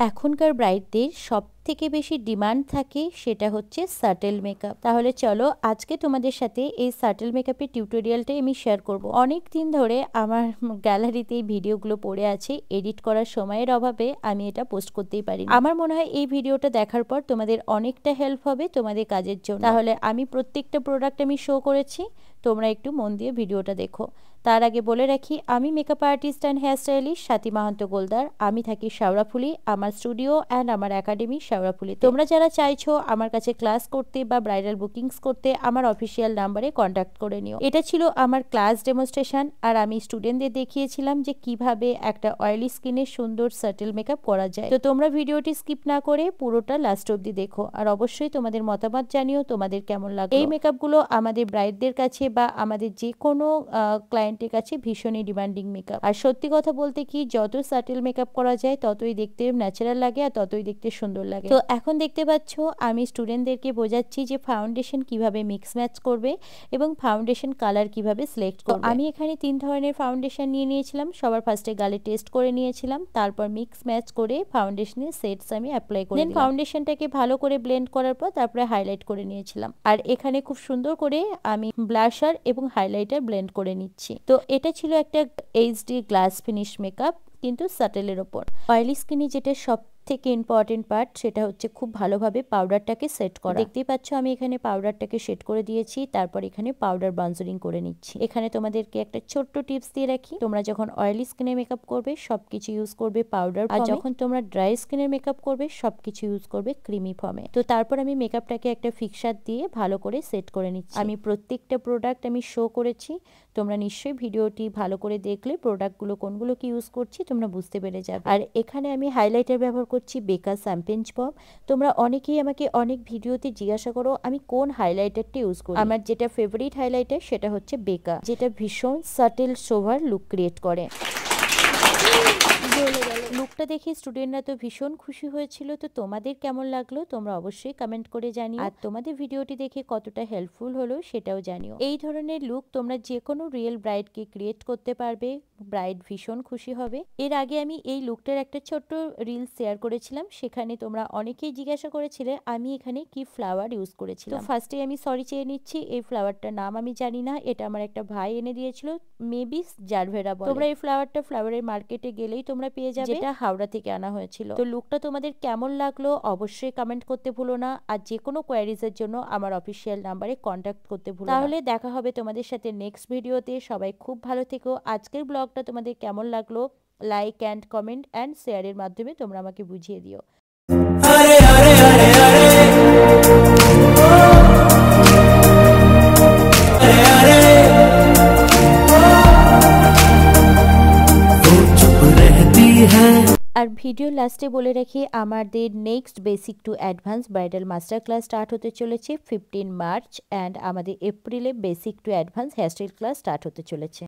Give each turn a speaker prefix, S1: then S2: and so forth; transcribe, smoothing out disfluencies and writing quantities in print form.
S1: এখনকার ব্রাইডদের সবথেকে বেশি ডিমান্ড থাকে সেটা হচ্ছে সাটেল মেকআপ। তাহলে চলো আজকে তোমাদের সাথে এই সাটেল মেকআপের টিউটোরিয়ালটাই আমি শেয়ার করব। অনেক দিন ধরে আমার গ্যালারিতে এই ভিডিওগুলো পড়ে আছে, এডিট করার সময়ের অভাবে আমি এটা পোস্ট করতেই পারি। আমার মনে হয় এই ভিডিওটা দেখার পর তোমাদের অনেকটা হেল্প হবে তোমাদের কাজের জন্য। তাহলে আমি প্রত্যেকটা প্রোডাক্ট আমি শো করেছি, তোমরা একটু মন দিয়ে ভিডিওটা দেখো। তার আগে বলে রাখি, আমি makeup artist and hair stylist Swati Mahanta Goldar. আমি থাকি শেওড়াফুলি, আমার স্টুডিও অ্যান্ড আমার একাডেমি শেওড়াফুলি। তোমরা যারা চাইছো আমার কাছে ক্লাস করতে বা ব্রাইডাল বুকিংস করতে, আমার অফিসিয়াল নাম্বারে কন্ট্যাক্ট করে নিও। এটা ছিল আমার ক্লাস ডেমনস্ট্রেশন, আর আমি স্টুডেন্টদের দেখিয়েছিলাম যে কিভাবে একটা অয়েলি স্কিনে সুন্দর সাটেল মেকআপ করা যায়। তো তোমরা ভিডিওটি স্কিপ না করে পুরোটা লাস্ট অবধি দেখো, আর অবশ্যই তোমাদের মতামত জানিও তোমাদের কেমন লাগে। এই মেকআপগুলো আমাদের ব্রাইডদের কাছে বা আমাদের যে কোনো ক্লায়েন্টের কাছে ভীষণই ডিমান্ডিং মেকআপ। আর সত্যি কথা বলতে কি, যত সাটেল মেকআপ করা যায় ততই দেখতে ন্যাচারাল লাগে আর ততই দেখতে সুন্দর লাগে। তো এখন দেখতে পাচ্ছ আমি স্টুডেন্টদেরকে বোঝাচ্ছি যে ফাউন্ডেশন কিভাবে মিক্স ম্যাচ করবে এবং ফাউন্ডেশন কালার কিভাবে সিলেক্ট করবে। আমি এখানে 3 ধরনের ফাউন্ডেশন নিয়ে নিয়েছিলাম। সবার ফার্স্টে গালে টেস্ট করে নিয়েছিলাম, তারপর মিক্স ম্যাচ করে ফাউন্ডেশনের সেটস আমি অ্যাপ্লাই করে দিলাম। ফাউন্ডেশনটাকে ভালো করে ব্লেন্ড করার পর তারপরে হাইলাইট করে নিয়েছিলাম। আর এখানে খুব সুন্দর করে আমি ব্লাশার এবং হাইলাইটার ব্লেন্ড করে নিচ্ছি। তো এটা ছিল একটা এইচডি গ্লাস ফিনিশ মেকআপ, কিন্তু সাটেলের ওপর। অয়েলি স্কিনে যেটা সব থেকে ইম্পর্টেন্ট পার্ট সেটা হচ্ছে খুব ভালোভাবে পাউডারটাকে সেট করা। দেখতেই পাচ্ছ আমি এখানে পাউডারটাকে সেট করে দিয়েছি, তারপর এখানে পাউডার বাউন্সারিং করে নিচ্ছি। এখানে তোমাদেরকে একটা ছোট্ট টিপস দিয়ে রাখি, তোমরা যখন অয়েলি স্কিনে মেকআপ করবে সবকিছু ইউজ করবে পাউডার, আর যখন তোমরা ড্রাই স্কিনের মেকআপ করবে সবকিছু ইউজ করবে ক্রিমি ফর্মে। তো তারপর আমি মেকআপটাকে একটা ফিক্সার দিয়ে ভালো করে সেট করে নিচ্ছি। আমি প্রত্যেকটা প্রোডাক্ট আমি শো করেছি, তোমরা নিশ্চয়ই ভিডিওটি ভালো করে দেখলে প্রোডাক্টগুলো কোনগুলো কি ইউজ করছি তোমরা বুঝতে পেরে যাবে। আর এখানে আমি হাইলাইটার ব্যবহার করছি বেকা শ্যাম্পেঞ্জ পপ। তোমরা অনেকেই আমাকে অনেক ভিডিওতে জিজ্ঞাসা করো আমি কোন হাইলাইটারটা ইউজ করি। আমার যেটা ফেভারিট হাইলাইটার সেটা হচ্ছে বেকা, যেটা ভীষণ সাটেল সোভার লুক ক্রিয়েট করে। লুকটা দেখে স্টুডেন্টরা তো ভীষণ খুশি হয়েছিল। তো তোমাদের কেমন লাগলো তোমরা অবশ্যই কমেন্ট করে জানিও, আর তোমাদের ভিডিওটি দেখে কতটা হেল্পফুল হলো সেটাও জানিও। এই ধরনের লুক তোমরা যে কোনো রিয়েল ব্রাইডকে ক্রিয়েট করতে পারবে, ব্রাইড ভীষণ খুশি হবে। এর আগে আমি এই লুকটার একটা ছোট্ট রিল শেয়ার করেছিলাম, সেখানে তোমরা অনেকেই জিজ্ঞাসা করেছিলে আমি এখানে কি ফ্লাওয়ার ইউজ করেছিলাম। তো ফার্স্টে আমি সরি চেয়ে নিচ্ছি, এই ফ্লাওয়ারটার নাম আমি জানি না, এটা আমার একটা ভাই এনে দিয়েছিল, মেবি জারভেরা বলে। তোমরা এই ফ্লাওয়ারটা ফ্লাওয়ারের মার্কেটে গেলেই তোমরা পেয়ে যাবে, যেটা হাওড়া থেকে আনা হয়েছিল। তো লুকটা তোমাদের কেমন লাগলো অবশ্যই কমেন্ট করতে ভুলো না, আর যে কোনো কোয়ারিজের জন্য আমার অফিসিয়াল নাম্বারে কন্ট্যাক্ট করতে ভুলো না। তাহলে দেখা হবে তোমাদের সাথে নেক্সট ভিডিওতে। সবাই খুব ভালো থেকো। আজকের ব্লগটা তোমাদের কেমন লাগলো লাইক অ্যান্ড কমেন্ট অ্যান্ড শেয়ারের মাধ্যমে তোমরা আমাকে বুঝিয়ে দিও। আর ভিডিও লাস্টে বলে রাখি, আমাদের next basic to advance bridal master class start হতে চলেছে 15 মার্চ, অ্যান্ড আমাদের এপ্রিলে basic to advance hairstyle class start হতে চলেছে।